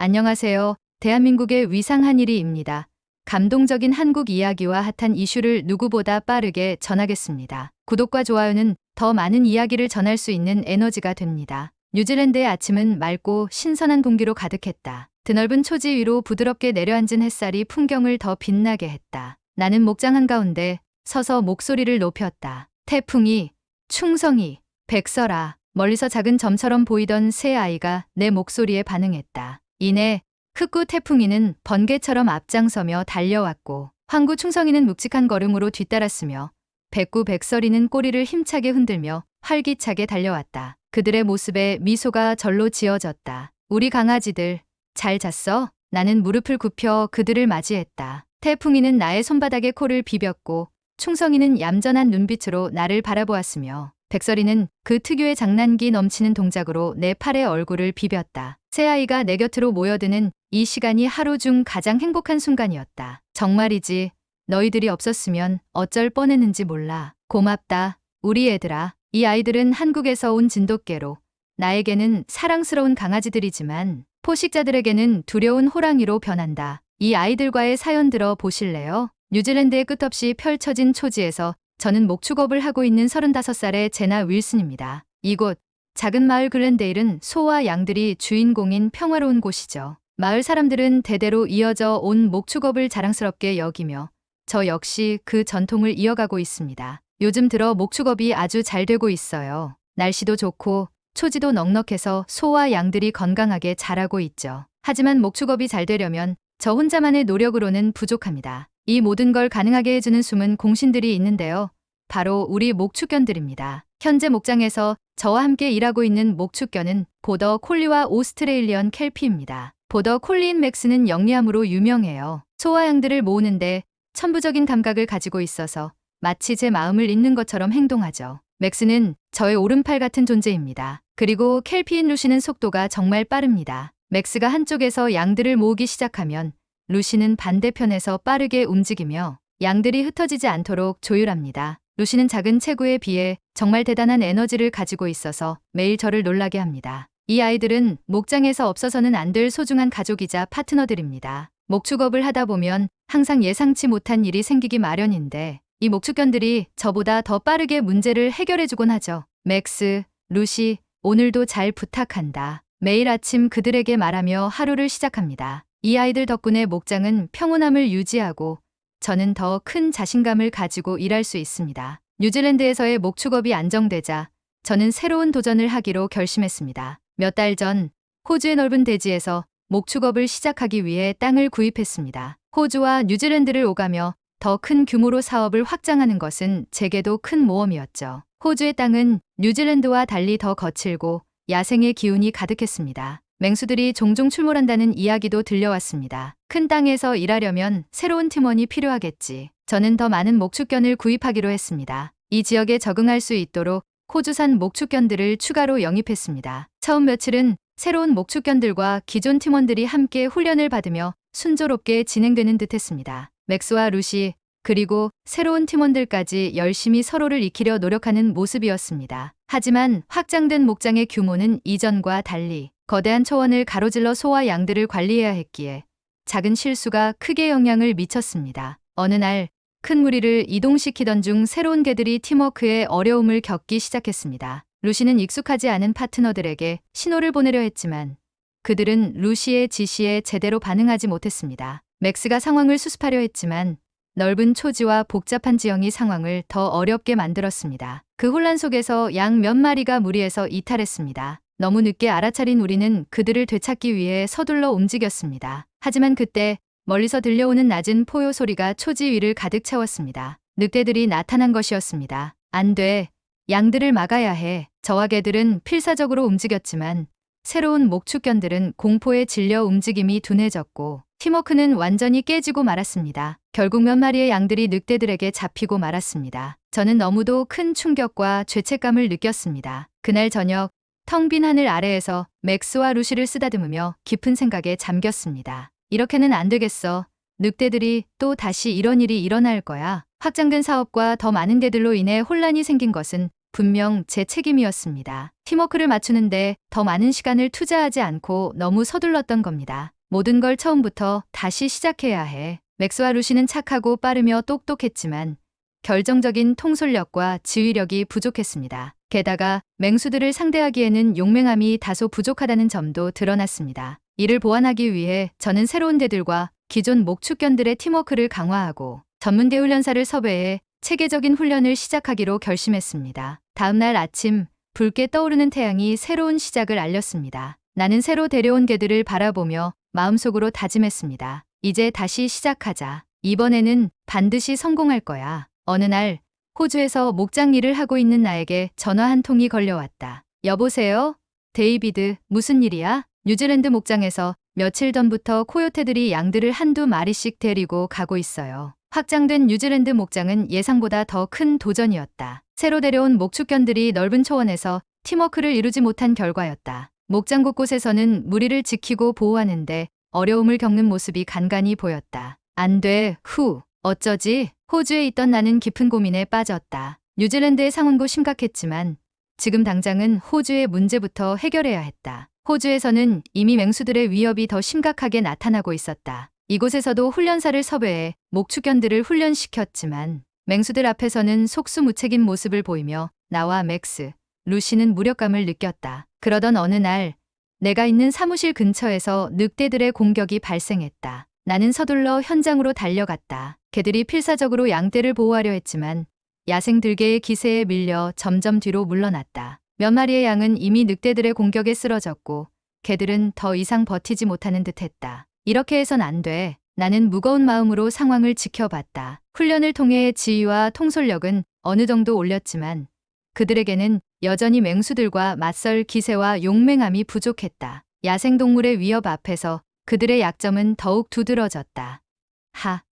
안녕하세요. 대한민국의 위상 한일이입니다. 감동적인 한국 이야기와 핫한 이슈를 누구보다 빠르게 전하겠습니다. 구독과 좋아요는 더 많은 이야기를 전할 수 있는 에너지가 됩니다. 뉴질랜드의 아침은 맑고 신선한 공기로 가득했다. 드넓은 초지 위로 부드럽게 내려앉은 햇살이 풍경을 더 빛나게 했다. 나는 목장 한가운데 서서 목소리를 높였다. 태풍이, 충성이, 백설아. 멀리서 작은 점처럼 보이던 새 아이가 내 목소리에 반응했다. 이내 흑구 태풍이는 번개처럼 앞장서며 달려왔고 황구 충성이는 묵직한 걸음으로 뒤따랐으며 백구 백설이는 꼬리를 힘차게 흔들며 활기차게 달려왔다. 그들의 모습에 미소가 절로 지어졌다. 우리 강아지들 잘 잤어? 나는 무릎을 굽혀 그들을 맞이했다. 태풍이는 나의 손바닥에 코를 비볐고 충성이는 얌전한 눈빛으로 나를 바라보았으며 백설이는 그 특유의 장난기 넘치는 동작으로 내 팔에 얼굴을 비볐다. 새아이가 내 곁으로 모여드는 이 시간이 하루 중 가장 행복한 순간이었다. 정말이지 너희들이 없었으면 어쩔 뻔했는지 몰라. 고맙다 우리 애들아. 이 아이들은 한국에서 온 진돗개로 나에게는 사랑스러운 강아지들이지만 포식자들에게는 두려운 호랑이로 변한다. 이 아이들과의 사연 들어 보실래요? 뉴질랜드의 끝없이 펼쳐진 초지에서 저는 목축업을 하고 있는 35살의 제나 윌슨입니다. 이곳 작은 마을 글렌데일은 소와 양들이 주인공인 평화로운 곳이죠. 마을 사람들은 대대로 이어져 온 목축업을 자랑스럽게 여기며 저 역시 그 전통을 이어가고 있습니다. 요즘 들어 목축업이 아주 잘 되고 있어요. 날씨도 좋고 초지도 넉넉해서 소와 양들이 건강하게 자라고 있죠. 하지만 목축업이 잘 되려면 저 혼자만의 노력으로는 부족합니다. 이 모든 걸 가능하게 해주는 숨은 공신들이 있는데요. 바로 우리 목축견들입니다. 현재 목장에서 저와 함께 일하고 있는 목축견은 보더 콜리와 오스트레일리언 켈피입니다. 보더 콜리인 맥스는 영리함으로 유명해요. 소와 양들을 모으는데 천부적인 감각을 가지고 있어서 마치 제 마음을 읽는 것처럼 행동하죠. 맥스는 저의 오른팔 같은 존재입니다. 그리고 켈피인 루시는 속도가 정말 빠릅니다. 맥스가 한쪽에서 양들을 모으기 시작하면 루시는 반대편에서 빠르게 움직이며 양들이 흩어지지 않도록 조율합니다. 루시는 작은 체구에 비해 정말 대단한 에너지를 가지고 있어서 매일 저를 놀라게 합니다. 이 아이들은 목장에서 없어서는 안 될 소중한 가족이자 파트너들입니다. 목축업을 하다 보면 항상 예상치 못한 일이 생기기 마련인데 이 목축견들이 저보다 더 빠르게 문제를 해결해주곤 하죠. 맥스, 루시, 오늘도 잘 부탁한다. 매일 아침 그들에게 말하며 하루를 시작합니다. 이 아이들 덕분에 목장은 평온함을 유지하고 저는 더 큰 자신감을 가지고 일할 수 있습니다. 뉴질랜드에서의 목축업이 안정되자 저는 새로운 도전을 하기로 결심했습니다. 몇 달 전 호주의 넓은 대지에서 목축업을 시작하기 위해 땅을 구입했습니다. 호주와 뉴질랜드를 오가며 더 큰 규모로 사업을 확장하는 것은 제게도 큰 모험이었죠. 호주의 땅은 뉴질랜드와 달리 더 거칠고 야생의 기운이 가득했습니다. 맹수들이 종종 출몰한다는 이야기도 들려왔습니다. 큰 땅에서 일하려면 새로운 팀원이 필요하겠지. 저는 더 많은 목축견을 구입하기로 했습니다. 이 지역에 적응할 수 있도록 호주산 목축견들을 추가로 영입했습니다. 처음 며칠은 새로운 목축견들과 기존 팀원들이 함께 훈련을 받으며 순조롭게 진행되는 듯했습니다. 맥스와 루시 그리고 새로운 팀원들까지 열심히 서로를 익히려 노력하는 모습이었습니다. 하지만 확장된 목장의 규모는 이전과 달리 거대한 초원을 가로질러 소와 양들을 관리해야 했기에 작은 실수가 크게 영향을 미쳤습니다. 어느 날 큰 무리를 이동시키던 중 새로운 개들이 팀워크에 어려움을 겪기 시작했습니다. 루시는 익숙하지 않은 파트너들에게 신호를 보내려 했지만 그들은 루시의 지시에 제대로 반응하지 못했습니다. 맥스가 상황을 수습하려 했지만 넓은 초지와 복잡한 지형이 상황을 더 어렵게 만들었습니다. 그 혼란 속에서 양 몇 마리가 무리해서 이탈했습니다. 너무 늦게 알아차린 우리는 그들을 되찾기 위해 서둘러 움직였습니다. 하지만 그때 멀리서 들려오는 낮은 포효 소리가 초지 위를 가득 채웠습니다. 늑대들이 나타난 것이었습니다. 안 돼. 양들을 막아야 해. 저와 개들은 필사적으로 움직였지만 새로운 목축견들은 공포에 질려 움직임이 둔해졌고 팀워크는 완전히 깨지고 말았습니다. 결국 몇 마리의 양들이 늑대들에게 잡히고 말았습니다. 저는 너무도 큰 충격과 죄책감을 느꼈습니다. 그날 저녁 텅 빈 하늘 아래에서 맥스와 루시를 쓰다듬으며 깊은 생각에 잠겼습니다. 이렇게는 안 되겠어. 늑대들이 또 다시 이런 일이 일어날 거야. 확장된 사업과 더 많은 개들로 인해 혼란이 생긴 것은 분명 제 책임이었습니다. 팀워크를 맞추는데 더 많은 시간을 투자하지 않고 너무 서둘렀던 겁니다. 모든 걸 처음부터 다시 시작해야 해. 맥스와 루시는 착하고 빠르며 똑똑했지만 결정적인 통솔력과 지휘력이 부족했습니다. 게다가 맹수들을 상대하기에는 용맹함이 다소 부족하다는 점도 드러났습니다. 이를 보완하기 위해 저는 새로운 대들과 기존 목축견들의 팀워크를 강화하고 전문계 훈련사를 섭외해 체계적인 훈련을 시작하기로 결심했습니다. 다음 날 아침 붉게 떠오르는 태양이 새로운 시작을 알렸습니다. 나는 새로 데려온 개들을 바라보며 마음속으로 다짐했습니다. 이제 다시 시작하자. 이번에는 반드시 성공할 거야. 어느 날 호주에서 목장 일을 하고 있는 나에게 전화 한 통이 걸려왔다. 여보세요? 데이비드, 무슨 일이야? 뉴질랜드 목장에서 며칠 전부터 코요테들이 양들을 한두 마리씩 데리고 가고 있어요. 확장된 뉴질랜드 목장은 예상보다 더 큰 도전이었다. 새로 데려온 목축견들이 넓은 초원에서 팀워크를 이루지 못한 결과였다. 목장 곳곳에서는 무리를 지키고 보호하는데 어려움을 겪는 모습이 간간히 보였다. 안 돼, 어쩌지? 호주에 있던 나는 깊은 고민에 빠졌다. 뉴질랜드의 상황도 심각했지만 지금 당장은 호주의 문제부터 해결해야 했다. 호주에서는 이미 맹수들의 위협이 더 심각하게 나타나고 있었다. 이곳에서도 훈련사를 섭외해 목축견들을 훈련시켰지만 맹수들 앞에서는 속수무책인 모습을 보이며 나와 맥스, 루시는 무력감을 느꼈다. 그러던 어느 날 내가 있는 사무실 근처에서 늑대들의 공격이 발생했다. 나는 서둘러 현장으로 달려갔다. 개들이 필사적으로 양떼를 보호하려 했지만 야생 들개의 기세에 밀려 점점 뒤로 물러났다. 몇 마리의 양은 이미 늑대들의 공격에 쓰러졌고 개들은 더 이상 버티지 못하는 듯했다. 이렇게 해선 안 돼. 나는 무거운 마음으로 상황을 지켜봤다. 훈련을 통해 지휘와 통솔력은 어느 정도 올렸지만 그들에게는 여전히 맹수들과 맞설 기세와 용맹함이 부족했다. 야생동물의 위협 앞에서 그들의 약점은 더욱 두드러졌다.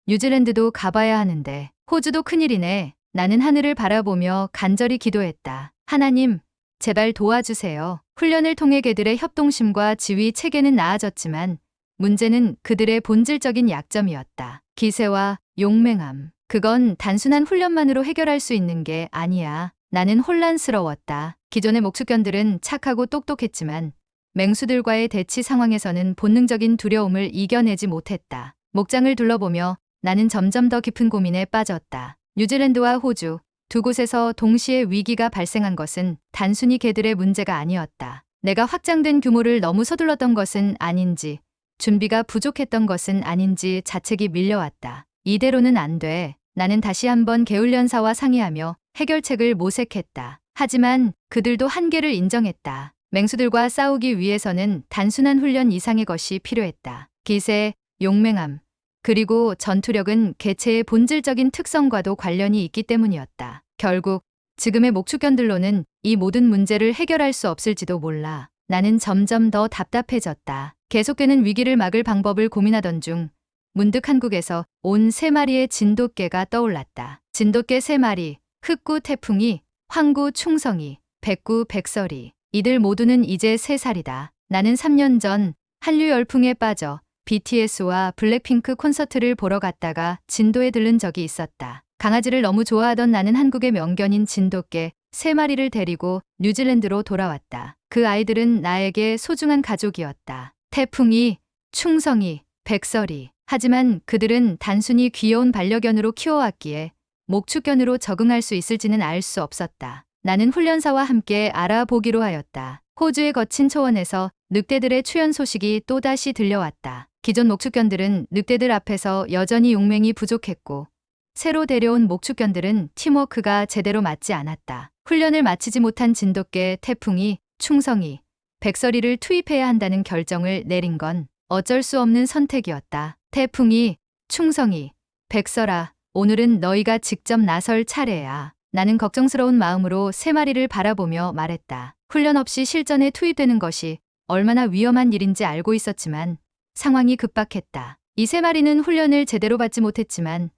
뉴질랜드도 가봐야 하는데 호주도 큰일이네. 나는 하늘을 바라보며 간절히 기도했다. 하나님, 제발 도와주세요. 훈련을 통해 개들의 협동심과 지휘 체계는 나아졌지만 문제는 그들의 본질적인 약점이었다. 기세와 용맹함. 그건 단순한 훈련만으로 해결할 수 있는 게 아니야. 나는 혼란스러웠다. 기존의 목축견들은 착하고 똑똑했지만 맹수들과의 대치 상황에서는 본능적인 두려움을 이겨내지 못했다. 목장을 둘러보며 나는 점점 더 깊은 고민에 빠졌다. 뉴질랜드와 호주 두 곳에서 동시에 위기가 발생한 것은 단순히 개들의 문제가 아니었다. 내가 확장된 규모를 너무 서둘렀던 것은 아닌지, 준비가 부족했던 것은 아닌지 자책이 밀려왔다. 이대로는 안 돼. 나는 다시 한번 개훈련사와 상의하며 해결책을 모색했다. 하지만 그들도 한계를 인정했다. 맹수들과 싸우기 위해서는 단순한 훈련 이상의 것이 필요했다. 기세, 용맹함, 그리고 전투력은 개체의 본질적인 특성과도 관련이 있기 때문이었다. 결국 지금의 목축견들로는 이 모든 문제를 해결할 수 없을지도 몰라. 나는 점점 더 답답해졌다. 계속되는 위기를 막을 방법을 고민하던 중 문득 한국에서 온 3마리의 진돗개가 떠올랐다. 진돗개 3마리, 흑구 태풍이, 황구 충성이, 백구 백설이. 이들 모두는 이제 3살이다. 나는 3년 전 한류 열풍에 빠져 BTS와 블랙핑크 콘서트를 보러 갔다가 진도에 들른 적이 있었다. 강아지를 너무 좋아하던 나는 한국의 명견인 진돗개 3마리를 데리고 뉴질랜드로 돌아왔다. 그 아이들은 나에게 소중한 가족이었다. 태풍이, 충성이, 백설이. 하지만 그들은 단순히 귀여운 반려견으로 키워왔기에 목축견으로 적응할 수 있을지는 알 수 없었다. 나는 훈련사와 함께 알아보기로 하였다. 호주의 거친 초원에서 늑대들의 출현 소식이 또다시 들려왔다. 기존 목축견들은 늑대들 앞에서 여전히 용맹이 부족했고 새로 데려온 목축견들은 팀워크가 제대로 맞지 않았다. 훈련을 마치지 못한 진돗개 태풍이, 충성이, 백설이를 투입해야 한다는 결정을 내린 건 어쩔 수 없는 선택이었다. 태풍이, 충성이, 백설아, 오늘은 너희가 직접 나설 차례야. 나는 걱정스러운 마음으로 3마리를 바라보며 말했다. 훈련 없이 실전에 투입되는 것이 얼마나 위험한 일인지 알고 있었지만 상황이 급박했다. 이 3마리는 훈련을 제대로 받지 못했지만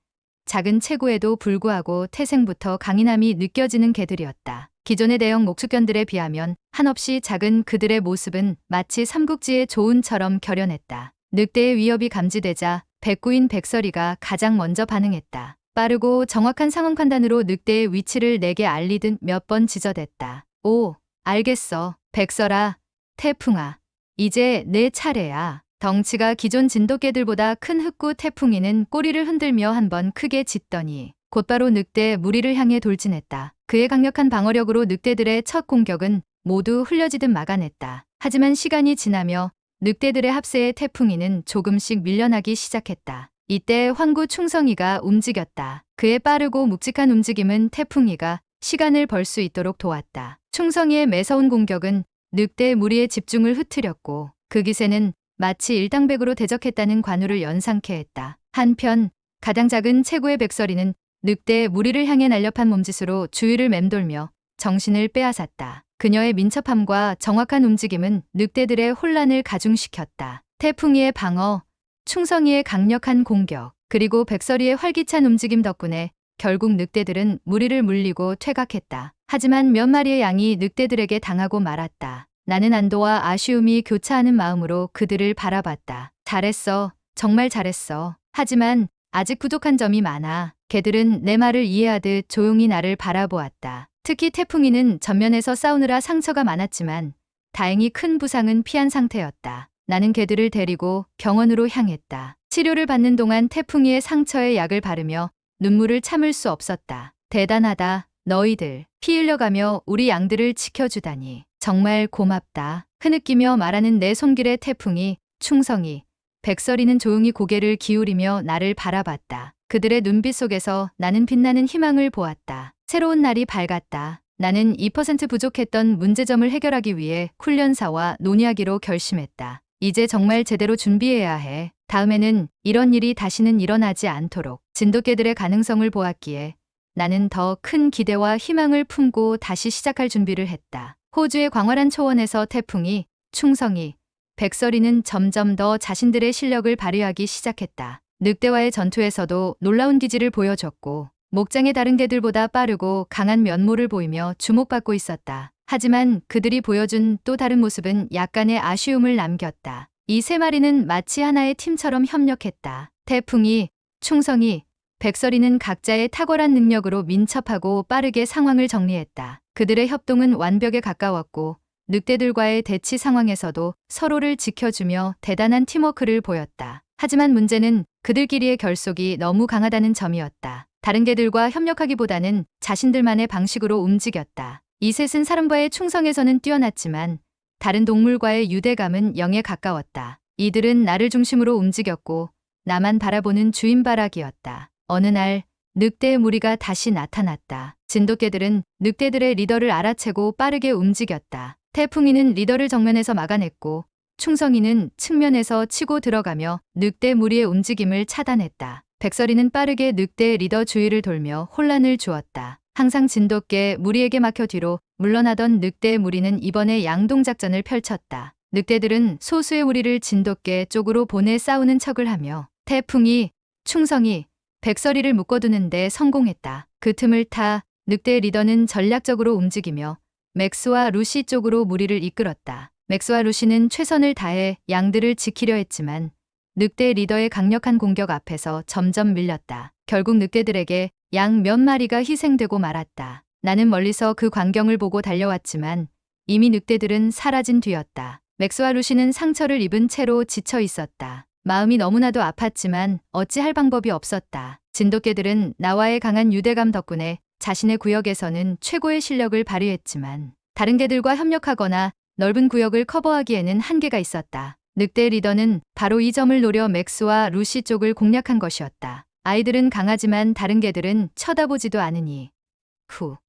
작은 체구에도 불구하고 태생부터 강인함이 느껴지는 개들이었다. 기존의 대형 목축견들에 비하면 한없이 작은 그들의 모습은 마치 삼국지의 조은처럼 결연했다. 늑대의 위협이 감지되자 백구인 백설이가 가장 먼저 반응했다. 빠르고 정확한 상황 판단으로 늑대의 위치를 내게 알리듯 몇 번 지저댔다. 오, 알겠어. 백설아, 태풍아. 이제 내 차례야. 덩치가 기존 진돗개들보다 큰 흑구 태풍이는 꼬리를 흔들며 한번 크게 짖더니 곧바로 늑대 무리를 향해 돌진했다. 그의 강력한 방어력으로 늑대들의 첫 공격은 모두 흘려지듯 막아냈다. 하지만 시간이 지나며 늑대들의 합세에 태풍이는 조금씩 밀려나기 시작했다. 이때 황구 충성이가 움직였다. 그의 빠르고 묵직한 움직임은 태풍이가 시간을 벌 수 있도록 도왔다. 충성이의 매서운 공격은 늑대 무리의 집중을 흐트렸고 그 기세는 마치 일당백으로 대적했다는 관우를 연상케 했다. 한편 가장 작은 최고의 백설이는 늑대의 무리를 향해 날렵한 몸짓으로 주위를 맴돌며 정신을 빼앗았다. 그녀의 민첩함과 정확한 움직임은 늑대들의 혼란을 가중시켰다. 태풍이의 방어, 충성이의 강력한 공격, 그리고 백설이의 활기찬 움직임 덕분에 결국 늑대들은 무리를 물리고 퇴각했다. 하지만 몇 마리의 양이 늑대들에게 당하고 말았다. 나는 안도와 아쉬움이 교차하는 마음으로 그들을 바라봤다. 잘했어. 정말 잘했어. 하지만 아직 부족한 점이 많아. 개들은 내 말을 이해하듯 조용히 나를 바라보았다. 특히 태풍이는 전면에서 싸우느라 상처가 많았지만 다행히 큰 부상은 피한 상태였다. 나는 개들을 데리고 병원으로 향했다. 치료를 받는 동안 태풍이의 상처에 약을 바르며 눈물을 참을 수 없었다. 대단하다. 너희들. 피 흘려가며 우리 양들을 지켜주다니. 정말 고맙다. 흐느끼며 말하는 내 손길에 태풍이, 충성이, 백설이는 조용히 고개를 기울이며 나를 바라봤다. 그들의 눈빛 속에서 나는 빛나는 희망을 보았다. 새로운 날이 밝았다. 나는 2% 부족했던 문제점을 해결하기 위해 훈련사와 논의하기로 결심했다. 이제 정말 제대로 준비해야 해. 다음에는 이런 일이 다시는 일어나지 않도록. 진돗개들의 가능성을 보았기에 나는 더 큰 기대와 희망을 품고 다시 시작할 준비를 했다. 호주의 광활한 초원에서 태풍이, 충성이, 백설이는 점점 더 자신들의 실력을 발휘하기 시작했다. 늑대와의 전투에서도 놀라운 기질을 보여줬고 목장의 다른 개들보다 빠르고 강한 면모를 보이며 주목받고 있었다. 하지만 그들이 보여준 또 다른 모습은 약간의 아쉬움을 남겼다. 이 세 마리는 마치 하나의 팀처럼 협력했다. 태풍이, 충성이, 백설이는 각자의 탁월한 능력으로 민첩하고 빠르게 상황을 정리했다. 그들의 협동은 완벽에 가까웠고 늑대들과의 대치 상황에서도 서로를 지켜주며 대단한 팀워크를 보였다. 하지만 문제는 그들끼리의 결속이 너무 강하다는 점이었다. 다른 개들과 협력하기보다는 자신들만의 방식으로 움직였다. 이 셋은 사람과의 충성에서는 뛰어났지만 다른 동물과의 유대감은 0에 가까웠다. 이들은 나를 중심으로 움직였고 나만 바라보는 주인바라기였다. 어느 날 늑대의 무리가 다시 나타났다. 진돗개들은 늑대들의 리더를 알아채고 빠르게 움직였다. 태풍이는 리더를 정면에서 막아냈고 충성이는 측면에서 치고 들어가며 늑대 무리의 움직임을 차단했다. 백설이는 빠르게 늑대의 리더 주위를 돌며 혼란을 주었다. 항상 진돗개 무리에게 막혀 뒤로 물러나던 늑대의 무리는 이번에 양동작전을 펼쳤다. 늑대들은 소수의 무리를 진돗개 쪽으로 보내 싸우는 척을 하며 태풍이, 충성이, 백설이를 묶어두는데 성공했다. 그 틈을 타 늑대의 리더는 전략적으로 움직이며 맥스와 루시 쪽으로 무리를 이끌었다. 맥스와 루시는 최선을 다해 양들을 지키려 했지만 늑대 리더의 강력한 공격 앞에서 점점 밀렸다. 결국 늑대들에게 양 몇 마리가 희생되고 말았다. 나는 멀리서 그 광경을 보고 달려왔지만 이미 늑대들은 사라진 뒤였다. 맥스와 루시는 상처를 입은 채로 지쳐 있었다. 마음이 너무나도 아팠지만 어찌할 방법이 없었다. 진돗개들은 나와의 강한 유대감 덕분에 자신의 구역에서는 최고의 실력을 발휘했지만 다른 개들과 협력하거나 넓은 구역을 커버하기에는 한계가 있었다. 늑대 리더는 바로 이 점을 노려 맥스와 루시 쪽을 공략한 것이었다. 아이들은 강하지만 다른 개들은 쳐다보지도 않으니.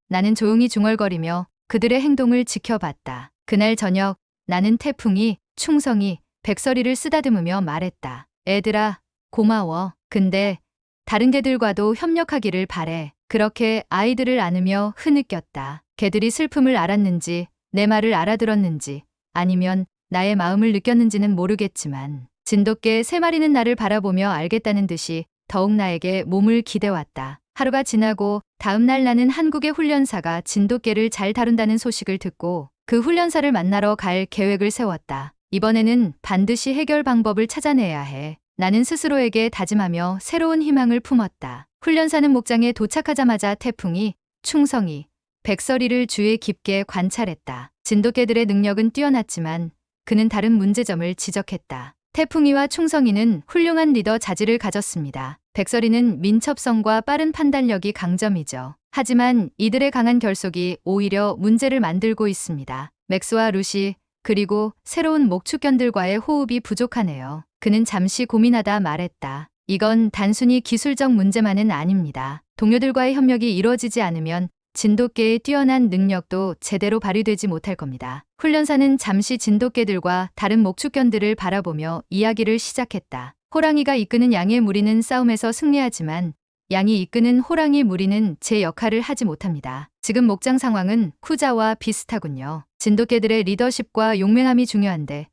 나는 조용히 중얼거리며 그들의 행동을 지켜봤다. 그날 저녁 나는 태풍이, 충성이, 백설이를 쓰다듬으며 말했다. 애들아, 고마워. 근데 다른 개들과도 협력하기를 바래. 그렇게 아이들을 안으며 흐느꼈다. 개들이 슬픔을 알았는지 내 말을 알아들었는지 아니면 나의 마음을 느꼈는지는 모르겠지만 진돗개 3마리는 나를 바라보며 알겠다는 듯이 더욱 나에게 몸을 기대왔다. 하루가 지나고 다음 날 나는 한국의 훈련사가 진돗개를 잘 다룬다는 소식을 듣고 그 훈련사를 만나러 갈 계획을 세웠다. 이번에는 반드시 해결 방법을 찾아내야 해. 나는 스스로에게 다짐하며 새로운 희망을 품었다. 훈련사는 목장에 도착하자마자 태풍이, 충성이, 백설이를 주의 깊게 관찰했다. 진돗개들의 능력은 뛰어났지만 그는 다른 문제점을 지적했다. 태풍이와 충성이는 훌륭한 리더 자질을 가졌습니다. 백설이는 민첩성과 빠른 판단력이 강점이죠. 하지만 이들의 강한 결속이 오히려 문제를 만들고 있습니다. 맥스와 루시, 그리고 새로운 목축견들과의 호흡이 부족하네요. 그는 잠시 고민하다 말했다. 이건 단순히 기술적 문제만은 아닙니다. 동료들과의 협력이 이루어지지 않으면 진돗개의 뛰어난 능력도 제대로 발휘되지 못할 겁니다. 훈련사는 잠시 진돗개들과 다른 목축견들을 바라보며 이야기를 시작했다. 호랑이가 이끄는 양의 무리는 싸움에서 승리하지만 양이 이끄는 호랑이 무리는 제 역할을 하지 못합니다. 지금 목장 상황은 쿠자와 비슷하군요. 진돗개들의 리더십과 용맹함이 중요한데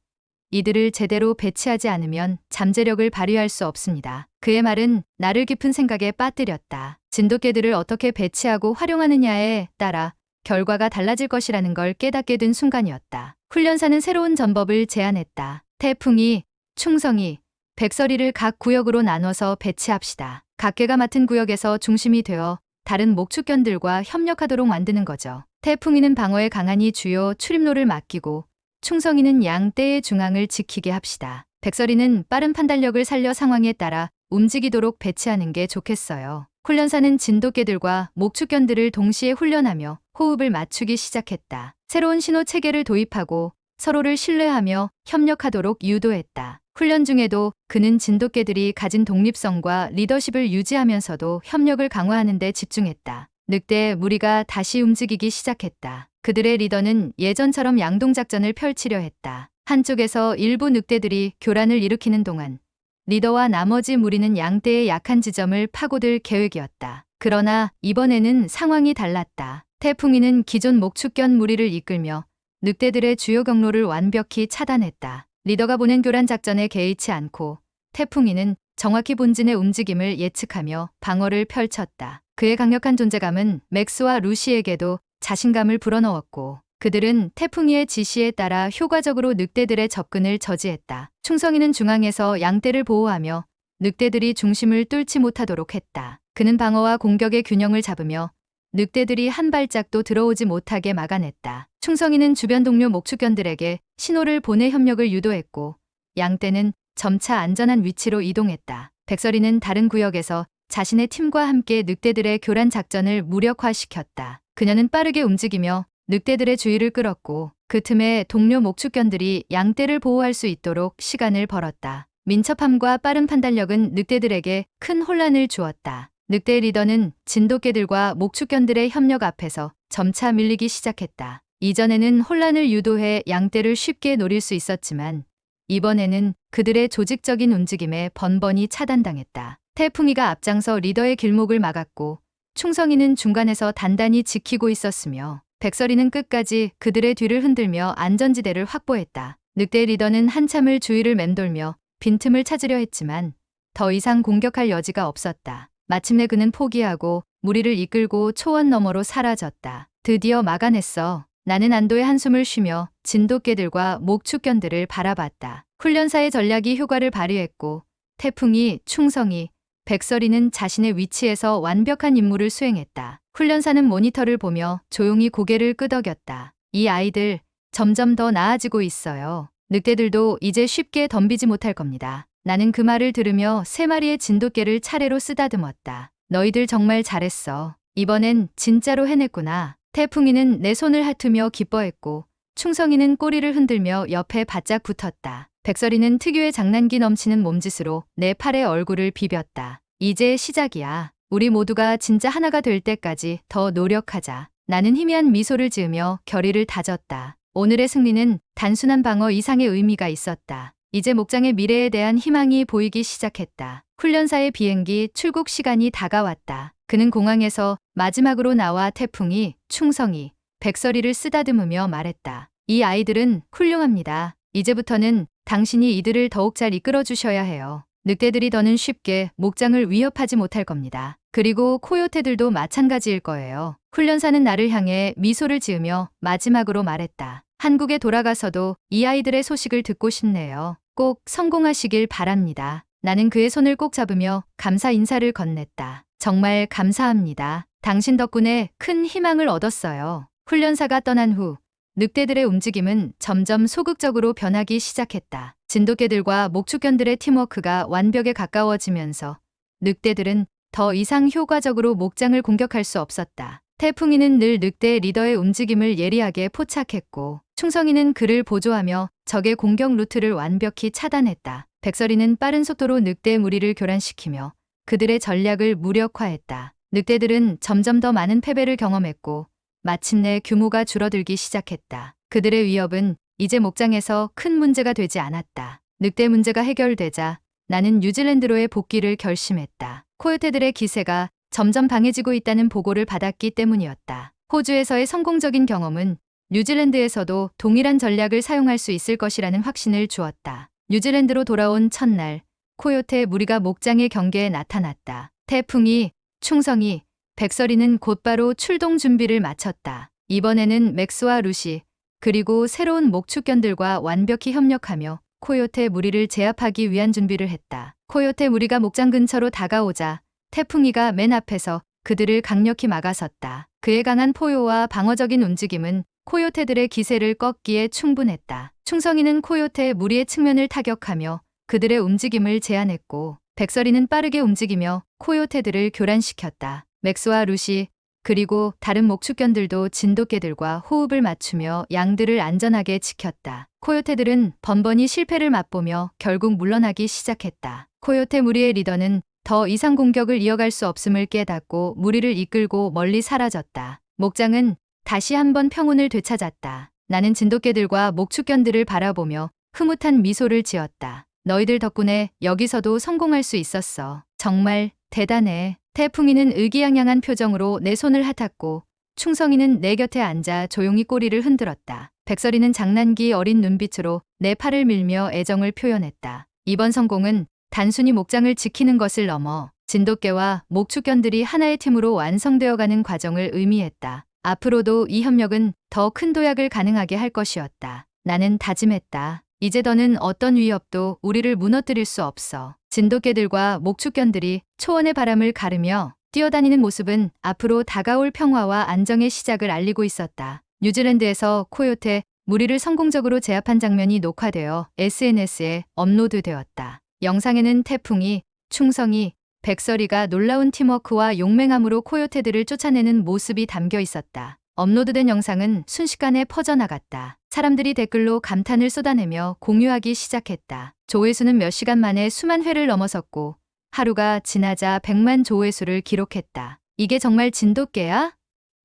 이들을 제대로 배치하지 않으면 잠재력을 발휘할 수 없습니다. 그의 말은 나를 깊은 생각에 빠뜨렸다. 진돗개들을 어떻게 배치하고 활용하느냐에 따라 결과가 달라질 것이라는 걸 깨닫게 된 순간이었다. 훈련사는 새로운 전법을 제안했다. 태풍이, 충성이, 백설이를 각 구역으로 나눠서 배치합시다. 각계가 맡은 구역에서 중심이 되어 다른 목축견들과 협력하도록 만드는 거죠. 태풍이는 방어에 강하니 주요 출입로를 맡기고 충성이는 양떼의 중앙을 지키게 합시다. 백설이는 빠른 판단력을 살려 상황에 따라 움직이도록 배치하는 게 좋겠어요. 훈련사는 진돗개들과 목축견들을 동시에 훈련하며 호흡을 맞추기 시작했다. 새로운 신호 체계를 도입하고 서로를 신뢰하며 협력하도록 유도했다. 훈련 중에도 그는 진돗개들이 가진 독립성과 리더십을 유지하면서도 협력을 강화하는 데 집중했다. 늑대 무리가 다시 움직이기 시작했다. 그들의 리더는 예전처럼 양동작전을 펼치려 했다. 한쪽에서 일부 늑대들이 교란을 일으키는 동안 리더와 나머지 무리는 양떼의 약한 지점을 파고들 계획이었다. 그러나 이번에는 상황이 달랐다. 태풍이는 기존 목축견 무리를 이끌며 늑대들의 주요 경로를 완벽히 차단했다. 리더가 보낸 교란 작전에 개의치 않고 태풍이는 정확히 본진의 움직임을 예측하며 방어를 펼쳤다. 그의 강력한 존재감은 맥스와 루시에게도 자신감을 불어넣었고 그들은 태풍이의 지시에 따라 효과적으로 늑대들의 접근을 저지했다. 충성이는 중앙에서 양떼를 보호하며 늑대들이 중심을 뚫지 못하도록 했다. 그는 방어와 공격의 균형을 잡으며 늑대들이 한 발짝도 들어오지 못하게 막아냈다. 충성이는 주변 동료 목축견들에게 신호를 보내 협력을 유도했고 양떼는 점차 안전한 위치로 이동했다. 백설이는 다른 구역에서 자신의 팀과 함께 늑대들의 교란 작전을 무력화시켰다. 그녀는 빠르게 움직이며 늑대들의 주의를 끌었고 그 틈에 동료 목축견들이 양떼를 보호할 수 있도록 시간을 벌었다. 민첩함과 빠른 판단력은 늑대들에게 큰 혼란을 주었다. 늑대 리더는 진돗개들과 목축견들의 협력 앞에서 점차 밀리기 시작했다. 이전에는 혼란을 유도해 양떼를 쉽게 노릴 수 있었지만 이번에는 그들의 조직적인 움직임에 번번이 차단당했다. 태풍이가 앞장서 리더의 길목을 막았고 충성이는 중간에서 단단히 지키고 있었으며 백설이는 끝까지 그들의 뒤를 흔들며 안전지대를 확보했다. 늑대 리더는 한참을 주위를 맴돌며 빈틈을 찾으려 했지만 더 이상 공격할 여지가 없었다. 마침내 그는 포기하고 무리를 이끌고 초원 너머로 사라졌다. 드디어 막아냈어. 나는 안도의 한숨을 쉬며 진돗개들과 목축견들을 바라봤다. 훈련사의 전략이 효과를 발휘했고 태풍이, 충성이, 백설이는 자신의 위치에서 완벽한 임무를 수행했다. 훈련사는 모니터를 보며 조용히 고개를 끄덕였다. 이 아이들 점점 더 나아지고 있어요. 늑대들도 이제 쉽게 덤비지 못할 겁니다. 나는 그 말을 들으며 3마리의 진돗개를 차례로 쓰다듬었다. 너희들 정말 잘했어. 이번엔 진짜로 해냈구나. 태풍이는 내 손을 핥으며 기뻐했고 충성이는 꼬리를 흔들며 옆에 바짝 붙었다. 백설이는 특유의 장난기 넘치는 몸짓으로 내 팔에 얼굴을 비볐다. 이제 시작이야. 우리 모두가 진짜 하나가 될 때까지 더 노력하자. 나는 희미한 미소를 지으며 결의를 다졌다. 오늘의 승리는 단순한 방어 이상의 의미가 있었다. 이제 목장의 미래에 대한 희망이 보이기 시작했다. 훈련사의 비행기 출국 시간이 다가왔다. 그는 공항에서 마지막으로 나와 태풍이, 충성이, 백설이를 쓰다듬으며 말했다. 이 아이들은 훌륭합니다. 이제부터는 당신이 이들을 더욱 잘 이끌어 주셔야 해요. 늑대들이 더는 쉽게 목장을 위협하지 못할 겁니다. 그리고 코요테들도 마찬가지일 거예요. 훈련사는 나를 향해 미소를 지으며 마지막으로 말했다. 한국에 돌아가서도 이 아이들의 소식을 듣고 싶네요. 꼭 성공하시길 바랍니다. 나는 그의 손을 꼭 잡으며 감사 인사를 건넸다. 정말 감사합니다. 당신 덕분에 큰 희망을 얻었어요. 훈련사가 떠난 후 늑대들의 움직임은 점점 소극적으로 변하기 시작했다. 진돗개들과 목축견들의 팀워크가 완벽에 가까워지면서 늑대들은 더 이상 효과적으로 목장을 공격할 수 없었다. 태풍이는 늘 늑대 리더의 움직임을 예리하게 포착했고 충성이는 그를 보조하며 적의 공격 루트를 완벽히 차단했다. 백설이는 빠른 속도로 늑대 무리를 교란시키며 그들의 전략을 무력화했다. 늑대들은 점점 더 많은 패배를 경험했고 마침내 규모가 줄어들기 시작했다. 그들의 위협은 이제 목장에서 큰 문제가 되지 않았다. 늑대 문제가 해결되자 나는 뉴질랜드로의 복귀를 결심했다. 코요테들의 기세가 점점 강해지고 있다는 보고를 받았기 때문이었다. 호주에서의 성공적인 경험은 뉴질랜드에서도 동일한 전략을 사용할 수 있을 것이라는 확신을 주었다. 뉴질랜드로 돌아온 첫날, 코요테 무리가 목장의 경계에 나타났다. 태풍이, 충성이, 백설이는 곧바로 출동 준비를 마쳤다. 이번에는 맥스와 루시, 그리고 새로운 목축견들과 완벽히 협력하며 코요테 무리를 제압하기 위한 준비를 했다. 코요테 무리가 목장 근처로 다가오자 태풍이가 맨 앞에서 그들을 강력히 막아섰다. 그의 강한 포효와 방어적인 움직임은 코요테들의 기세를 꺾기에 충분했다. 충성이는 코요테 무리의 측면을 타격하며 그들의 움직임을 제한했고 백설이는 빠르게 움직이며 코요테들을 교란시켰다. 맥스와 루시 그리고 다른 목축견들도 진돗개들과 호흡을 맞추며 양들을 안전하게 지켰다. 코요테들은 번번이 실패를 맛보며 결국 물러나기 시작했다. 코요테 무리의 리더는 더 이상 공격을 이어갈 수 없음을 깨닫고 무리를 이끌고 멀리 사라졌다. 목장은 다시 한번 평온을 되찾았다. 나는 진돗개들과 목축견들을 바라보며 흐뭇한 미소를 지었다. 너희들 덕분에 여기서도 성공할 수 있었어. 정말 대단해. 태풍이는 의기양양한 표정으로 내 손을 핫았고 충성이는 내 곁에 앉아 조용히 꼬리를 흔들었다. 백설이는 장난기 어린 눈빛으로 내 팔을 밀며 애정을 표현했다. 이번 성공은 단순히 목장을 지키는 것을 넘어 진돗개와 목축견들이 하나의 팀으로 완성되어가는 과정을 의미했다. 앞으로도 이 협력은 더 큰 도약을 가능하게 할 것이었다. 나는 다짐했다. 이제 더는 어떤 위협도 우리를 무너뜨릴 수 없어. 진돗개들과 목축견들이 초원의 바람을 가르며 뛰어다니는 모습은 앞으로 다가올 평화와 안정의 시작을 알리고 있었다. 뉴질랜드에서 코요테 무리를 성공적으로 제압한 장면이 녹화되어 SNS에 업로드되었다. 영상에는 태풍이, 충성이, 백설이가 놀라운 팀워크와 용맹함으로 코요테들을 쫓아내는 모습이 담겨 있었다. 업로드된 영상은 순식간에 퍼져나갔다. 사람들이 댓글로 감탄을 쏟아내며 공유하기 시작했다. 조회수는 몇 시간 만에 수만 회를 넘어섰고 하루가 지나자 100만 조회수를 기록했다. 이게 정말 진돗개야?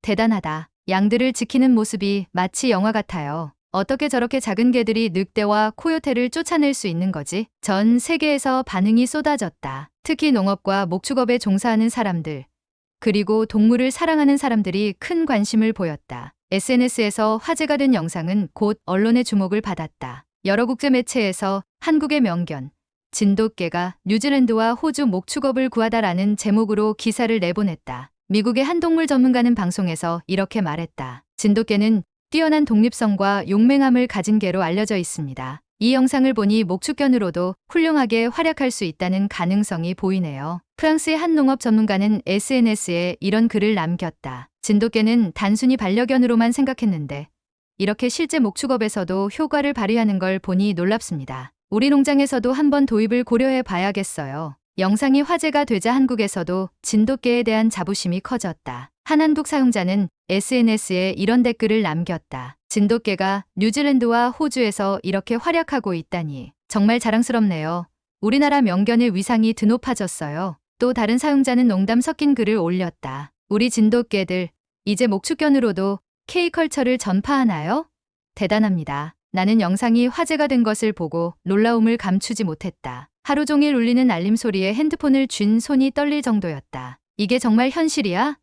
대단하다. 양들을 지키는 모습이 마치 영화 같아요. 어떻게 저렇게 작은 개들이 늑대와 코요테를 쫓아낼 수 있는 거지? 전 세계에서 반응이 쏟아졌다. 특히 농업과 목축업에 종사하는 사람들, 그리고 동물을 사랑하는 사람들이 큰 관심을 보였다. SNS에서 화제가 된 영상은 곧 언론의 주목을 받았다. 여러 국제 매체에서 한국의 명견, 진돗개가 뉴질랜드와 호주 목축업을 구하다라는 제목으로 기사를 내보냈다. 미국의 한 동물 전문가는 방송에서 이렇게 말했다. 진돗개는 뛰어난 독립성과 용맹함을 가진 개로 알려져 있습니다. 이 영상을 보니 목축견으로도 훌륭하게 활약할 수 있다는 가능성이 보이네요. 프랑스의 한 농업 전문가는 SNS에 이런 글을 남겼다. 진돗개는 단순히 반려견으로만 생각했는데 이렇게 실제 목축업에서도 효과를 발휘하는 걸 보니 놀랍습니다. 우리 농장에서도 한번 도입을 고려해 봐야겠어요. 영상이 화제가 되자 한국에서도 진돗개에 대한 자부심이 커졌다. 한 한국 사용자는 SNS에 이런 댓글을 남겼다. 진돗개가 뉴질랜드와 호주에서 이렇게 활약하고 있다니 정말 자랑스럽네요. 우리나라 명견의 위상이 드높아졌어요. 또 다른 사용자는 농담 섞인 글을 올렸다. 우리 진돗개들 이제 목축견으로도 K컬처를 전파하나요? 대단합니다. 나는 영상이 화제가 된 것을 보고 놀라움을 감추지 못했다. 하루 종일 울리는 알림 소리에 핸드폰을 쥔 손이 떨릴 정도였다. 이게 정말 현실이야?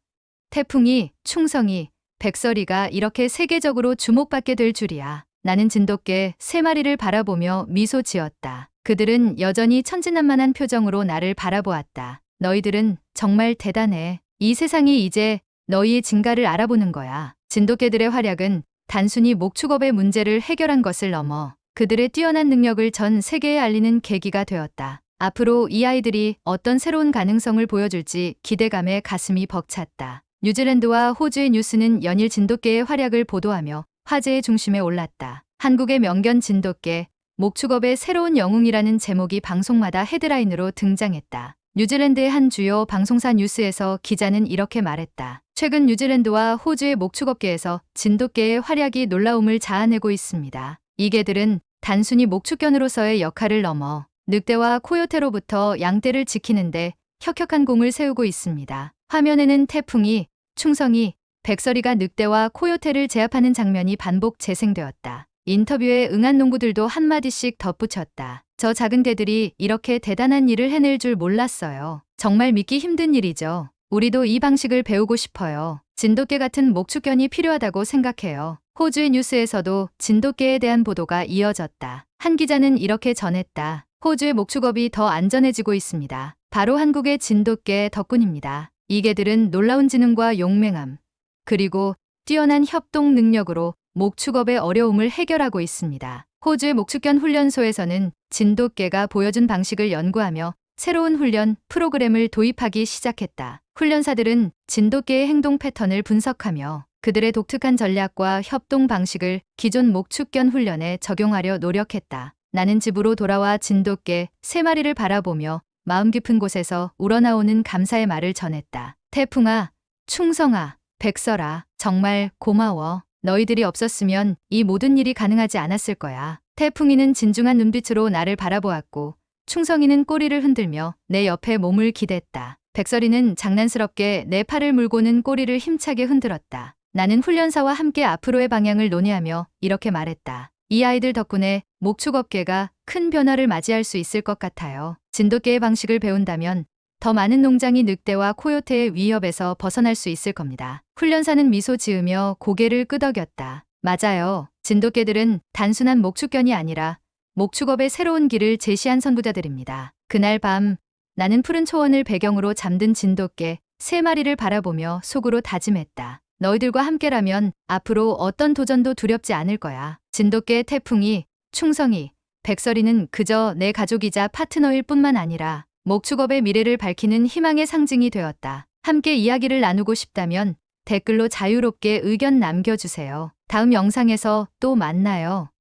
태풍이, 충성이, 백설이가 이렇게 세계적으로 주목받게 될 줄이야. 나는 진돗개 3마리를 바라보며 미소 지었다. 그들은 여전히 천진난만한 표정으로 나를 바라보았다. 너희들은 정말 대단해. 이 세상이 이제 너희의 진가를 알아보는 거야. 진돗개들의 활약은 단순히 목축업의 문제를 해결한 것을 넘어 그들의 뛰어난 능력을 전 세계에 알리는 계기가 되었다. 앞으로 이 아이들이 어떤 새로운 가능성을 보여줄지 기대감에 가슴이 벅찼다. 뉴질랜드와 호주의 뉴스는 연일 진돗개의 활약을 보도하며 화제의 중심에 올랐다. 한국의 명견 진돗개, 목축업의 새로운 영웅이라는 제목이 방송마다 헤드라인으로 등장했다. 뉴질랜드의 한 주요 방송사 뉴스에서 기자는 이렇게 말했다. 최근 뉴질랜드와 호주의 목축업계에서 진돗개의 활약이 놀라움을 자아내고 있습니다. 이 개들은 단순히 목축견으로서의 역할을 넘어 늑대와 코요테로부터 양떼를 지키는데 혁혁한 공을 세우고 있습니다. 화면에는 태풍이, 충성이, 백설이가 늑대와 코요테를 제압하는 장면이 반복 재생되었다. 인터뷰에 응한 농부들도 한마디씩 덧붙였다. 저 작은 개들이 이렇게 대단한 일을 해낼 줄 몰랐어요. 정말 믿기 힘든 일이죠. 우리도 이 방식을 배우고 싶어요. 진돗개 같은 목축견이 필요하다고 생각해요. 호주의 뉴스에서도 진돗개에 대한 보도가 이어졌다. 한 기자는 이렇게 전했다. 호주의 목축업이 더 안전해지고 있습니다. 바로 한국의 진돗개 덕분입니다. 이 개들은 놀라운 지능과 용맹함, 그리고 뛰어난 협동 능력으로 목축업의 어려움을 해결하고 있습니다. 호주의 목축견 훈련소에서는 진돗개가 보여준 방식을 연구하며 새로운 훈련 프로그램을 도입하기 시작했다. 훈련사들은 진돗개의 행동 패턴을 분석하며 그들의 독특한 전략과 협동 방식을 기존 목축견 훈련에 적용하려 노력했다. 나는 집으로 돌아와 진돗개 3마리를 바라보며 마음 깊은 곳에서 우러나오는 감사의 말을 전했다. 태풍아, 충성아, 백설아, 정말 고마워. 너희들이 없었으면 이 모든 일이 가능하지 않았을 거야. 태풍이는 진중한 눈빛으로 나를 바라보았고 충성이는 꼬리를 흔들며 내 옆에 몸을 기댔다. 백설이는 장난스럽게 내 팔을 물고는 꼬리를 힘차게 흔들었다. 나는 훈련사와 함께 앞으로의 방향을 논의하며 이렇게 말했다. 이 아이들 덕분에 목축업계가 큰 변화를 맞이할 수 있을 것 같아요. 진돗개의 방식을 배운다면 더 많은 농장이 늑대와 코요테의 위협에서 벗어날 수 있을 겁니다. 훈련사는 미소 지으며 고개를 끄덕였다. 맞아요. 진돗개들은 단순한 목축견이 아니라 목축업의 새로운 길을 제시한 선구자들입니다. 그날 밤 나는 푸른 초원을 배경으로 잠든 진돗개 3마리를 바라보며 속으로 다짐했다. 너희들과 함께라면 앞으로 어떤 도전도 두렵지 않을 거야. 진돗개의 태풍이, 충성이, 백설이는 그저 내 가족이자 파트너일 뿐만 아니라 목축업의 미래를 밝히는 희망의 상징이 되었다. 함께 이야기를 나누고 싶다면 댓글로 자유롭게 의견 남겨주세요. 다음 영상에서 또 만나요.